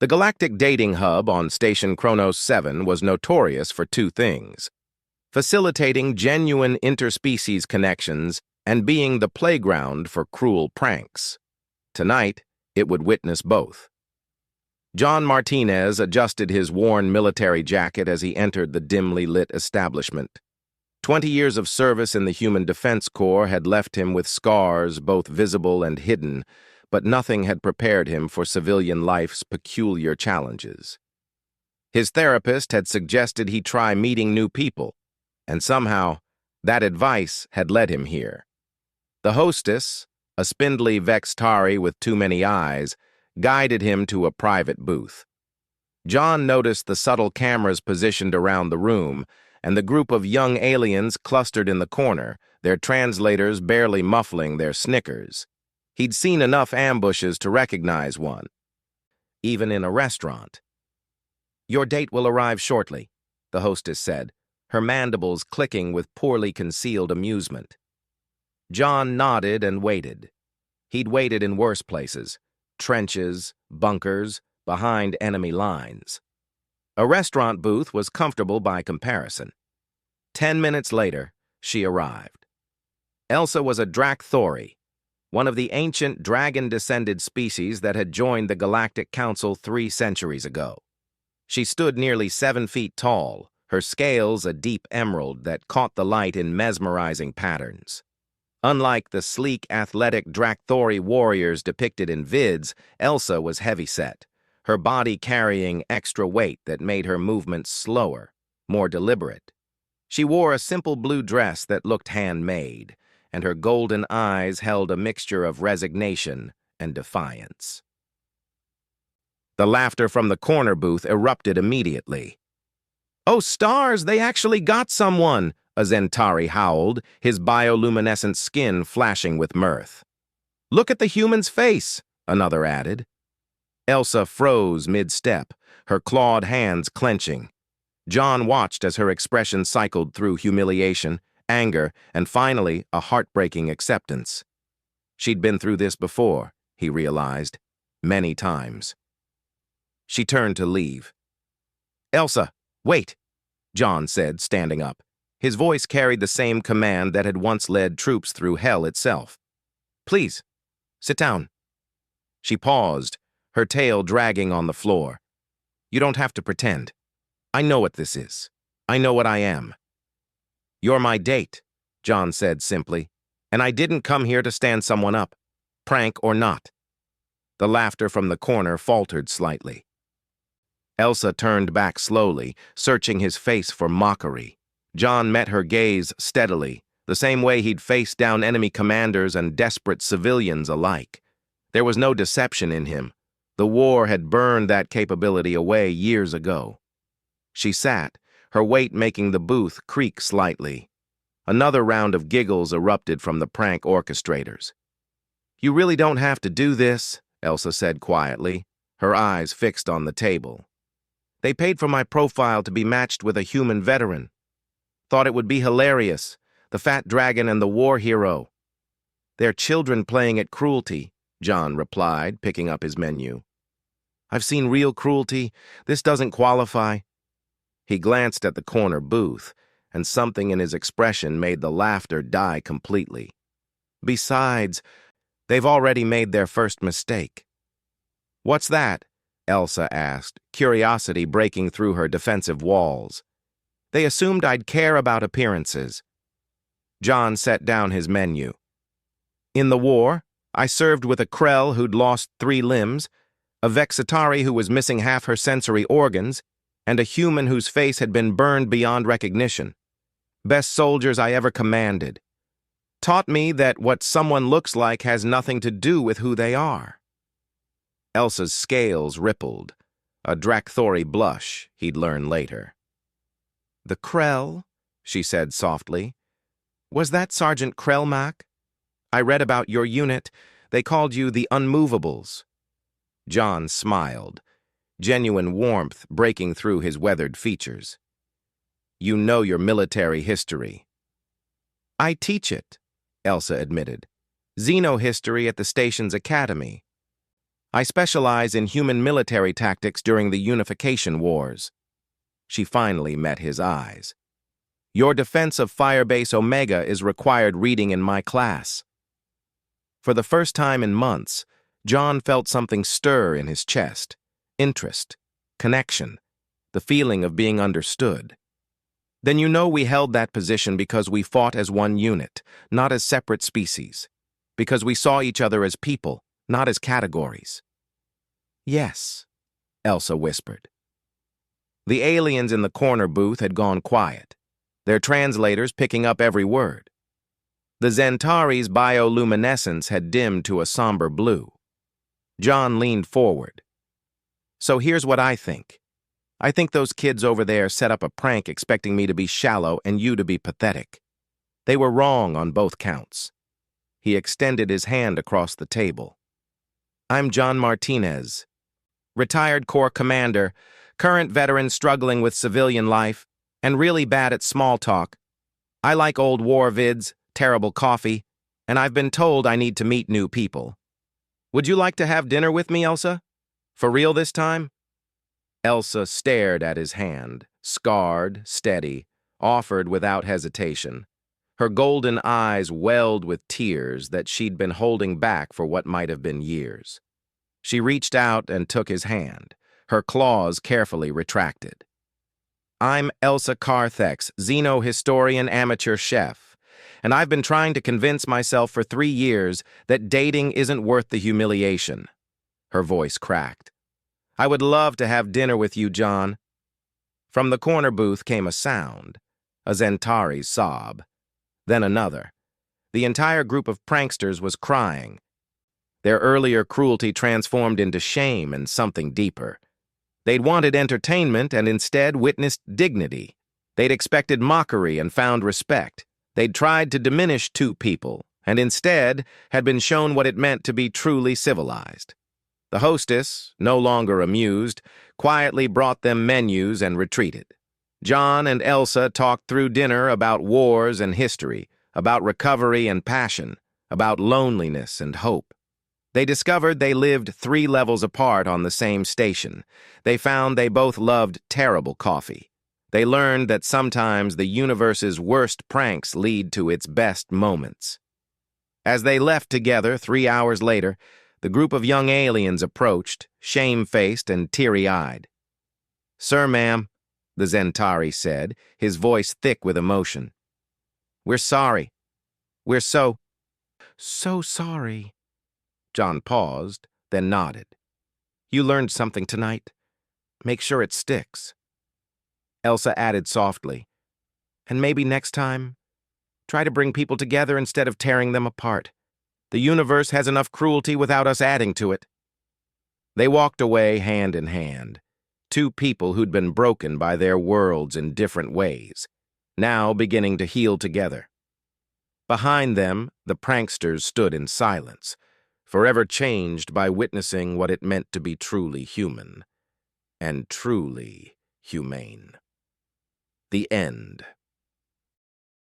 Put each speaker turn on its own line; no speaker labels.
The galactic dating hub on Station Kronos 7 was notorious for two things: facilitating genuine interspecies connections and being the playground for cruel pranks. Tonight, it would witness both. John Martinez adjusted his worn military jacket as he entered the dimly lit establishment. 20 years of service in the Human Defense Corps had left him with scars, both visible and hidden, but nothing had prepared him for civilian life's peculiar challenges. His therapist had suggested he try meeting new people, and somehow, that advice had led him here. The hostess, a spindly Vextari with too many eyes, guided him to a private booth. John noticed the subtle cameras positioned around the room, and the group of young aliens clustered in the corner, their translators barely muffling their snickers. He'd seen enough ambushes to recognize one, even in a restaurant. "Your date will arrive shortly," the hostess said, her mandibles clicking with poorly concealed amusement. John nodded and waited. He'd waited in worse places: trenches, bunkers, behind enemy lines. A restaurant booth was comfortable by comparison. 10 minutes later, she arrived. Elsa was a Drakthori, one of the ancient dragon-descended species that had joined the Galactic Council 3 centuries ago. She stood nearly 7 feet tall, her scales a deep emerald that caught the light in mesmerizing patterns. Unlike the sleek, athletic Drakthori warriors depicted in vids, Elsa was heavyset, her body carrying extra weight that made her movements slower, more deliberate. She wore a simple blue dress that looked handmade, and her golden eyes held a mixture of resignation and defiance. The laughter from the corner booth erupted immediately. "Oh, stars, they actually got someone!" a Zentari howled, his bioluminescent skin flashing with mirth. "Look at the human's face," another added. Elsa froze mid-step, her clawed hands clenching. John watched as her expression cycled through humiliation, anger, and finally a heartbreaking acceptance. She'd been through this before, he realized, many times. She turned to leave. "Elsa, wait," John said, standing up. His voice carried the same command that had once led troops through hell itself. "Please, sit down." She paused, her tail dragging on the floor. "You don't have to pretend. I know what this is. I know what I am." "You're my date," John said simply, "and I didn't come here to stand someone up, prank or not." The laughter from the corner faltered slightly. Elsa turned back slowly, searching his face for mockery. John met her gaze steadily, the same way he'd faced down enemy commanders and desperate civilians alike. There was no deception in him. The war had burned that capability away years ago. She sat, her weight making the booth creak slightly. Another round of giggles erupted from the prank orchestrators. "You really don't have to do this," Elsa said quietly, her eyes fixed on the table. "They paid for my profile to be matched with a human veteran. Thought it would be hilarious, the fat dragon and the war hero." "They're children playing at cruelty," John replied, picking up his menu. "I've seen real cruelty. This doesn't qualify." He glanced at the corner booth, and something in his expression made the laughter die completely. "Besides, they've already made their first mistake." "What's that?" Elsa asked, curiosity breaking through her defensive walls. "They assumed I'd care about appearances." John set down his menu. "In the war, I served with a Krell who'd lost 3 limbs, a Vexitari who was missing half her sensory organs, and a human whose face had been burned beyond recognition. Best soldiers I ever commanded. Taught me that what someone looks like has nothing to do with who they are." Elsa's scales rippled, a Drakthori blush he'd learn later. "The Krell," she said softly. "Was that Sergeant Krellmack? I read about your unit. They called you the Unmovables." John smiled, genuine warmth breaking through his weathered features. "You know your military history." "I teach it," Elsa admitted. "Xenohistory at the station's academy." I specialize in human military tactics during the Unification Wars. She finally met his eyes. Your defense of Firebase Omega is required reading in my class. For the first time in months, John felt something stir in his chest. Interest, connection, the feeling of being understood. Then you know we held that position because we fought as one unit, not as separate species. Because we saw each other as people, not as categories. Yes, Elsa whispered. The aliens in the corner booth had gone quiet, their translators picking up every word. The Zentari's bioluminescence had dimmed to a somber blue. John leaned forward. So here's what I think. I think those kids over there set up a prank expecting me to be shallow and you to be pathetic. They were wrong on both counts. He extended his hand across the table. I'm John Martinez, retired Corps commander, current veteran struggling with civilian life, and really bad at small talk. I like old war vids, terrible coffee, and I've been told I need to meet new people. Would you like to have dinner with me, Elsa? For real this time? Elsa stared at his hand, scarred, steady, offered without hesitation. Her golden eyes welled with tears that she'd been holding back for what might have been years. She reached out and took his hand, her claws carefully retracted. I'm Elsa Carthex, xeno-historian amateur chef, and I've been trying to convince myself for 3 years that dating isn't worth the humiliation. Her voice cracked. I would love to have dinner with you, John. From the corner booth came a sound, a Zentari's sob. Then another. The entire group of pranksters was crying. Their earlier cruelty transformed into shame and something deeper. They'd wanted entertainment and instead witnessed dignity. They'd expected mockery and found respect. They'd tried to diminish two people and instead had been shown what it meant to be truly civilized. The hostess, no longer amused, quietly brought them menus and retreated. John and Elsa talked through dinner about wars and history, about recovery and passion, about loneliness and hope. They discovered they lived 3 levels apart on the same station. They found they both loved terrible coffee. They learned that sometimes the universe's worst pranks lead to its best moments. As they left together 3 hours later, the group of young aliens approached, shame-faced and teary-eyed. Sir, ma'am, the Zentari said, his voice thick with emotion. We're sorry. We're so sorry. John paused, then nodded. You learned something tonight. Make sure it sticks. Elsa added softly, and maybe next time, try to bring people together instead of tearing them apart. The universe has enough cruelty without us adding to it. They walked away hand in hand, 2 people who'd been broken by their worlds in different ways, now beginning to heal together. Behind them, the pranksters stood in silence, forever changed by witnessing what it meant to be truly human, and truly humane. The end.